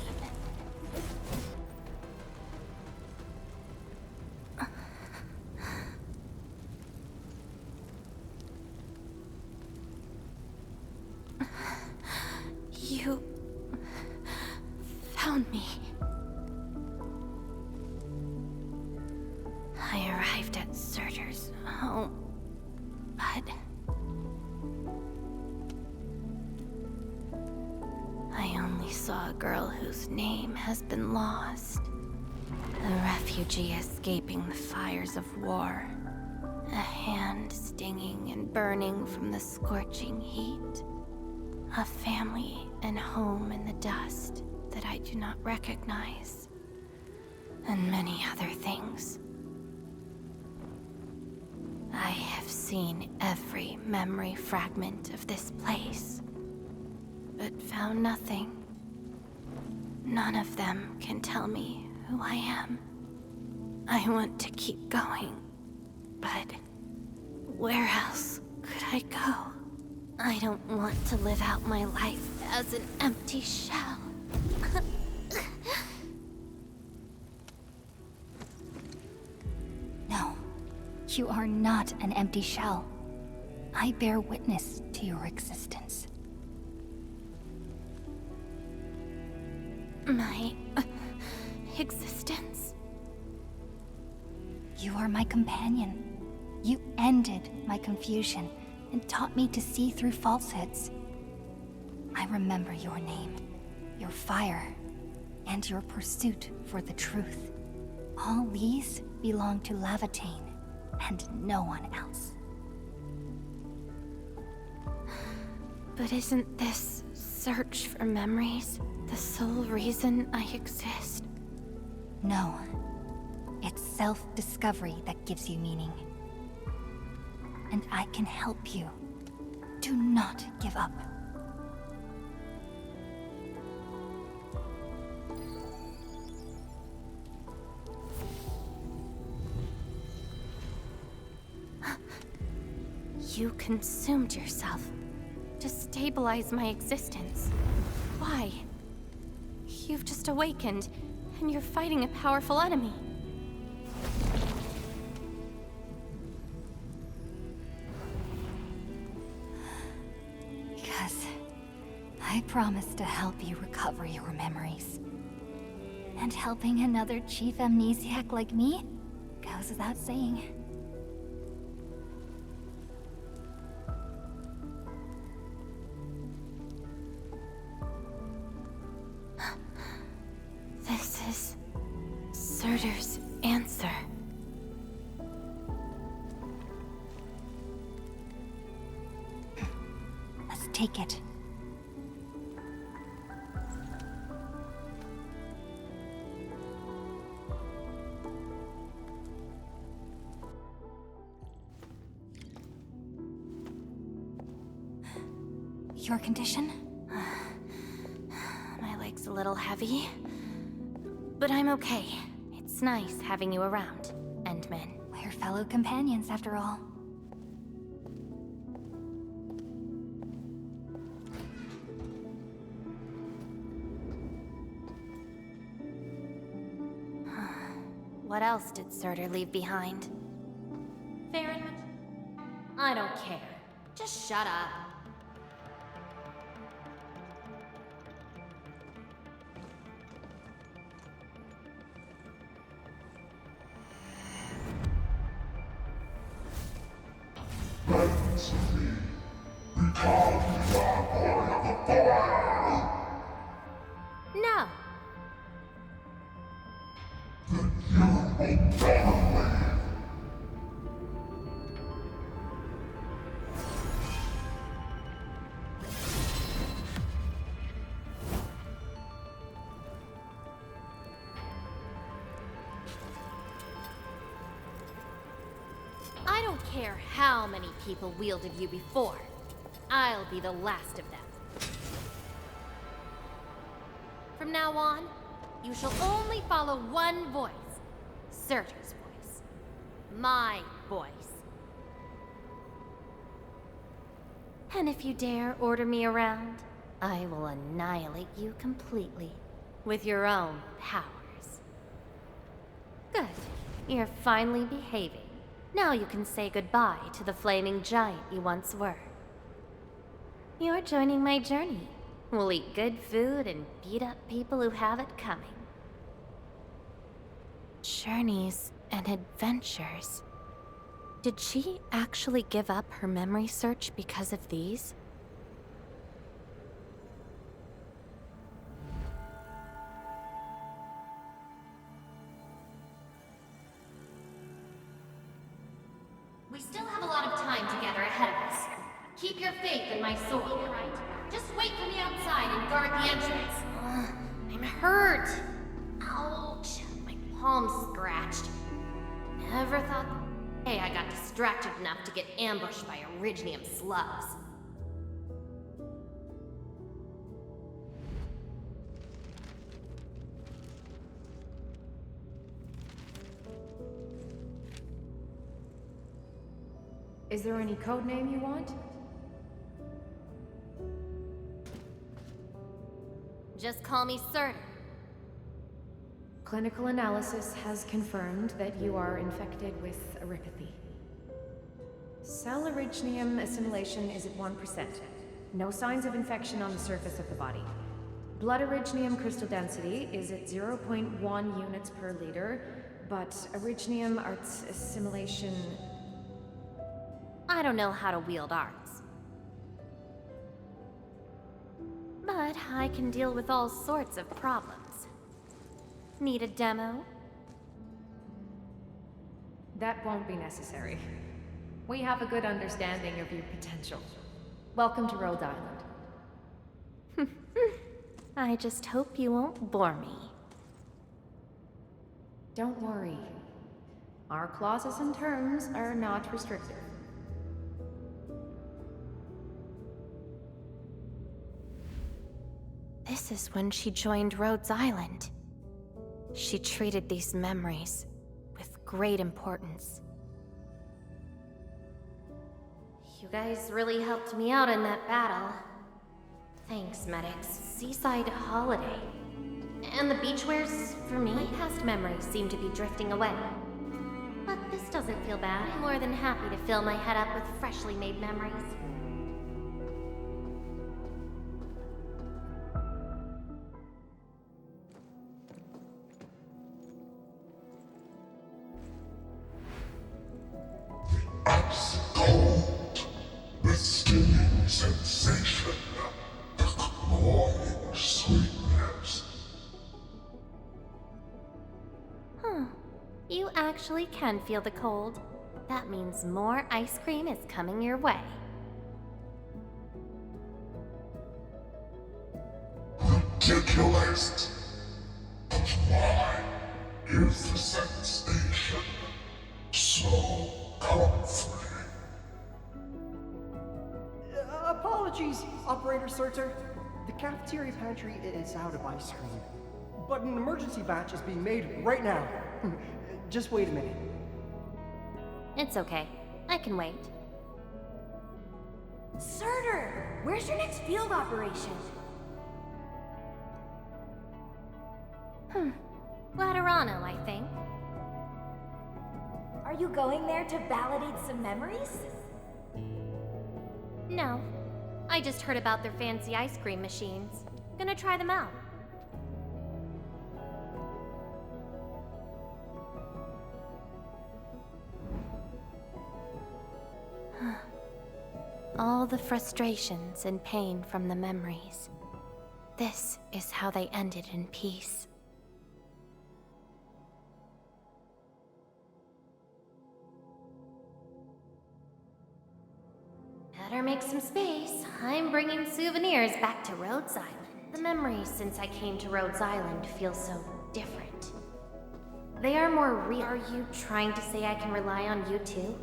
You found me. I arrived at Surtur's home, but I only saw a girl whose name has been lost. A refugee escaping the fires of war. A hand stinging and burning from the scorching heat. A family and home in the dust that I do not recognize. And many other things. I have seen every memory fragment of this place, but found nothing. None of them can tell me who I am. I want to keep going, but where else could I go? I don't want to live out my life as an empty shell. No, you are not an empty shell. I bear witness to your existence. My existence? You are my companion. You ended my confusion and taught me to see through falsehoods. I remember your name, your fire, and your pursuit for the truth. All these belong to Laevatain, and no one else. But isn't this search for memories the sole reason I exist? No. It's self-discovery that gives you meaning. And I can help you. Do not give up. You consumed yourself to stabilize my existence. Why? You've just awakened, and you're fighting a powerful enemy. Because I promised to help you recover your memories. And helping another chief amnesiac like me goes without saying. This is Surtur's answer. Let's take it. Your condition? My leg's a little heavy, but I'm okay. It's nice having you around, Endmin. We're fellow companions, after all. What else did Surtur leave behind? Farron? I don't care. Just shut up. Lens of me. Become the eye of the fire. No. Then you will never leave. care how many people wielded you before. I'll be the last of them. From now on, you shall only follow one voice. Surtur's voice. My voice. And if you dare order me around, I will annihilate you completely. With your own powers. Good. You're finally behaving. Now you can say goodbye to the flaming giant you once were. You're joining my journey. We'll eat good food and beat up people who have it coming. Journeys and adventures. Did she actually give up her memory search because of these? We still have a lot of time together ahead of us. Keep your faith in my sword, right? Just wait for me outside and guard the entrance. I'm hurt. Ouch. My palm's scratched. Never thought the day I got distracted enough to get ambushed by Originium slugs. Is there any code name you want? Just call me Surtur. Clinical analysis has confirmed that you are infected with erypathy. Cell originium assimilation is at 1%. No signs of infection on the surface of the body. Blood originium crystal density is at 0.1 units per liter, but originium arts assimilation... I don't know how to wield arts. But I can deal with all sorts of problems. Need a demo? That won't be necessary. We have a good understanding of your potential. Welcome to Rhode Island. I just hope you won't bore me. Don't worry. Our clauses and terms are not restrictive. This is when she joined Rhodes Island. She treated these memories with great importance. You guys really helped me out in that battle. Thanks, medics. Seaside holiday. And the beachwares, for me, my past memories seem to be drifting away. But this doesn't feel bad. I'm more than happy to fill my head up with freshly made memories. Ice cold, the stinging sensation, the cloying sweetness. Huh. You actually can feel the cold. That means more ice cream is coming your way. Ridiculous. But why is the sensation so comforting? Apologies, Operator Surtur. The cafeteria pantry is out of ice cream. But an emergency batch is being made right now. Just wait a minute. It's okay. I can wait. Surtur! Where's your next field operation? Laterano, I think. Are you going there to validate some memories? No. I just heard about their fancy ice cream machines. Gonna try them out. All the frustrations and pain from the memories. This is how they ended in peace. Better make some space. I'm bringing souvenirs back to Rhodes Island. The memories since I came to Rhodes Island feel so different. They are more real. Are you trying to say I can rely on you too?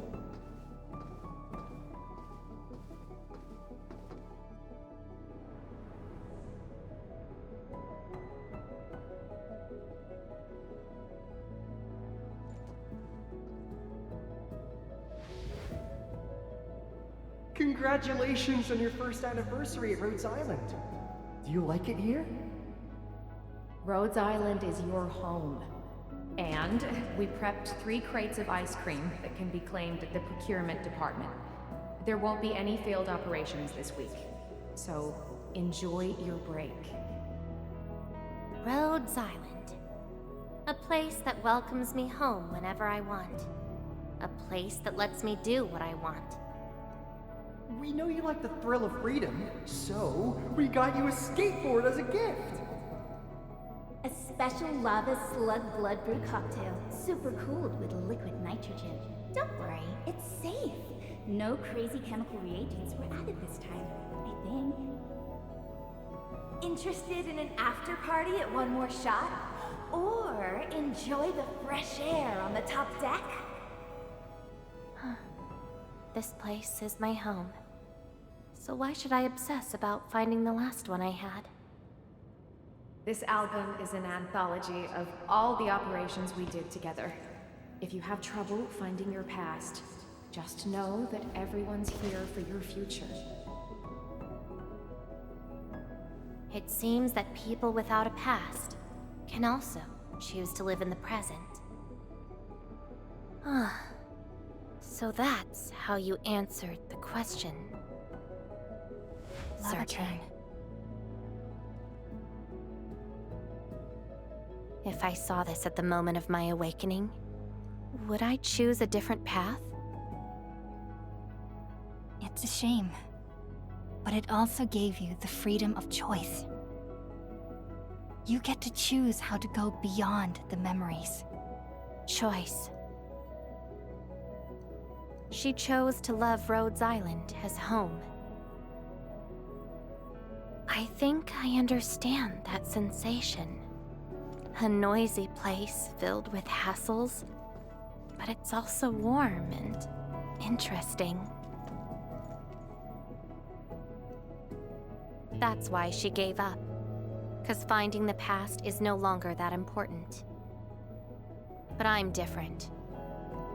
Congratulations on your first anniversary at Rhodes Island. Do you like it here? Rhodes Island is your home. And we prepped 3 crates of ice cream that can be claimed at the procurement department. There won't be any failed operations this week, so enjoy your break. Rhodes Island. A place that welcomes me home whenever I want. A place that lets me do what I want. We know you like the thrill of freedom, so we got you a skateboard as a gift. A special lava slug blood brew cocktail, super cooled with liquid nitrogen. Don't worry, it's safe. No crazy chemical reagents were added this time, I think. Interested in an after party at One More Shot? Or enjoy the fresh air on the top deck? This place is my home. So why should I obsess about finding the last one I had? This album is an anthology of all the operations we did together. If you have trouble finding your past, just know that everyone's here for your future. It seems that people without a past can also choose to live in the present. Ah, so that's how you answered the question. Certain. If I saw this at the moment of my awakening, would I choose a different path? It's a shame, but it also gave you the freedom of choice. You get to choose how to go beyond the memories. Choice. She chose to love Rhodes Island as home. I think I understand that sensation. A noisy place filled with hassles, but it's also warm and interesting. That's why she gave up, 'cause finding the past is no longer that important. But I'm different.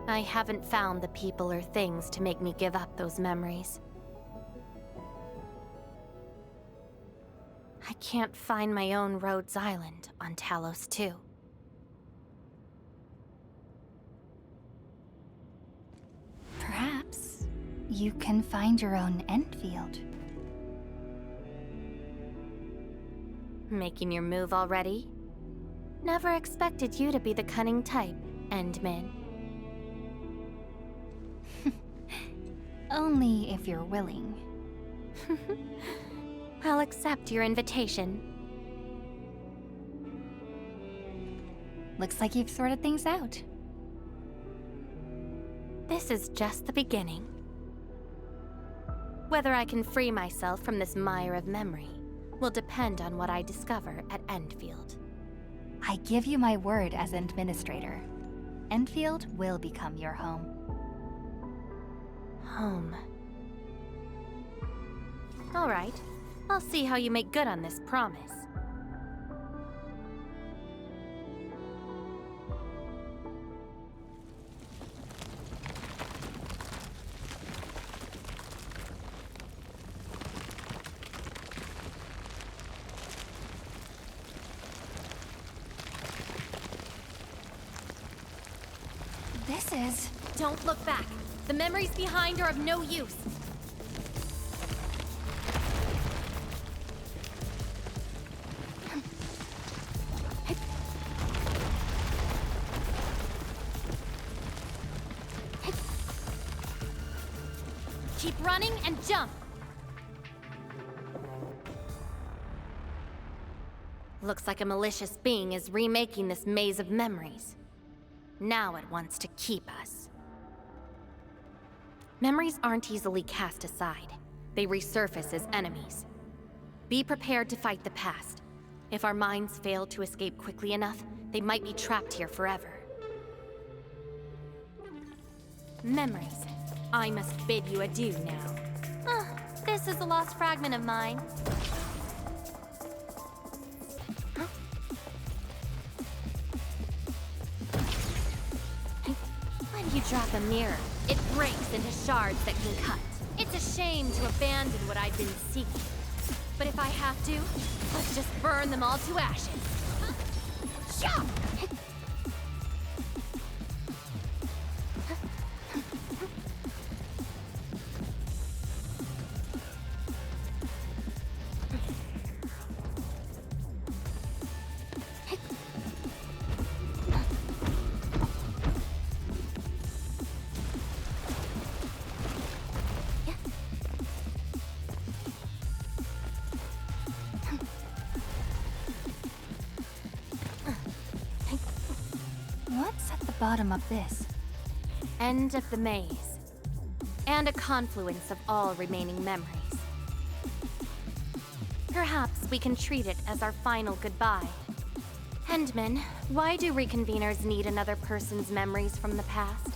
I haven't found the people or things to make me give up those memories. I can't find my own Rhodes Island on Talos 2. Perhaps you can find your own Endfield. Making your move already? Never expected you to be the cunning type, Endmin. Only if you're willing. I'll accept your invitation. Looks like you've sorted things out. This is just the beginning. Whether I can free myself from this mire of memory will depend on what I discover at Endfield. I give you my word as administrator. Endfield will become your home. Home. All right. I'll see how you make good on this promise. This is... Don't look back. The memories behind are of no use. Keep running and jump! Looks like a malicious being is remaking this maze of memories. Now it wants to keep us. Memories aren't easily cast aside. They resurface as enemies. Be prepared to fight the past. If our minds fail to escape quickly enough, they might be trapped here forever. Memories. I must bid you adieu now. This is a lost fragment of mine. When you drop a mirror, it breaks into shards that can cut. It's a shame to abandon what I've been seeking. But if I have to, let's just burn them all to ashes. Shah! What's at the bottom of this? End of the maze. And a confluence of all remaining memories. Perhaps we can treat it as our final goodbye. Endmin, why do reconveners need another person's memories from the past?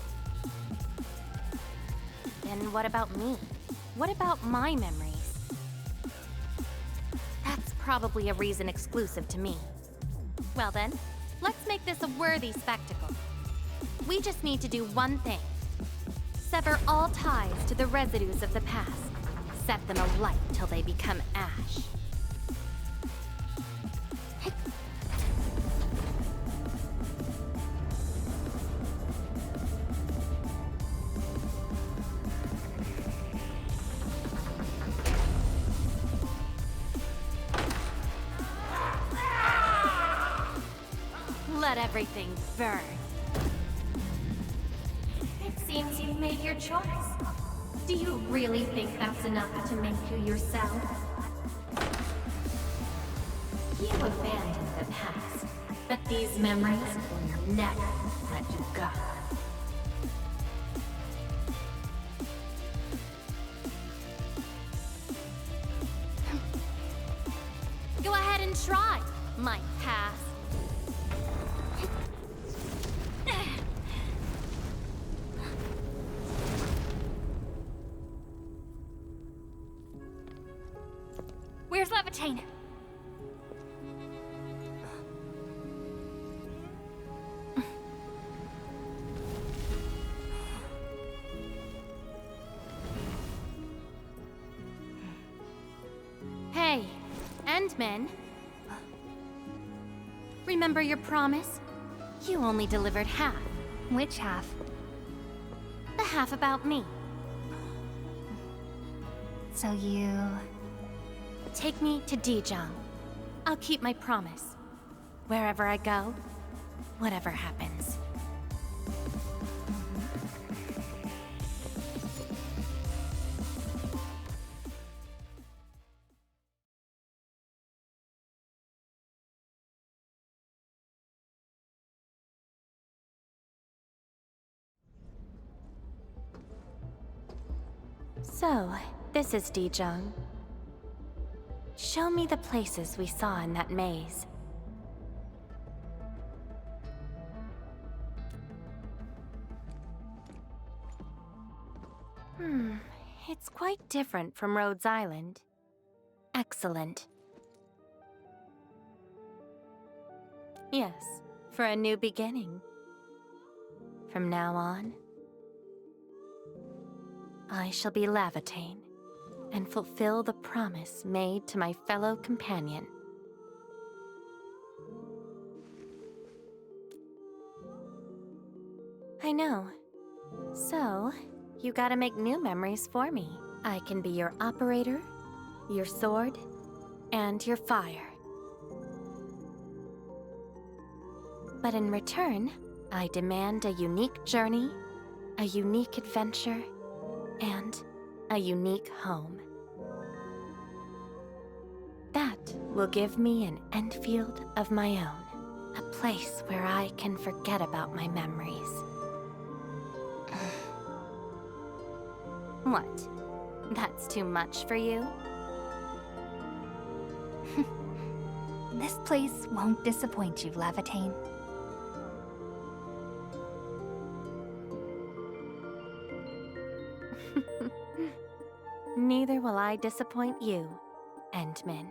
And what about me? What about my memories? That's probably a reason exclusive to me. Well then, let's make this a worthy spectacle. We just need to do one thing. Sever all ties to the residues of the past. Set them alight till they become ash. Let everything burn. It seems you've made your choice. Do you really think that's enough to make you yourself? You abandoned the past, but these memories will never let you go. Go ahead and try, my past. Where's Laevatain? Hey, Endmin. Remember your promise? You only delivered half. Which half? The half about me. So you... Take me to Dijong. I'll keep my promise. Wherever I go, whatever happens. So, this is Dijong. Show me the places we saw in that maze. It's quite different from Rhodes Island. Excellent. Yes, for a new beginning. From now on, I shall be Laevatain and fulfill the promise made to my fellow companion. I know. So, you gotta make new memories for me. I can be your operator, your sword, and your fire. But in return, I demand a unique journey, a unique adventure, and a unique home. That will give me an Endfield of my own, a place where I can forget about my memories. What? That's too much for you? This place won't disappoint you, Laevatain. Neither will I disappoint you, Endmin.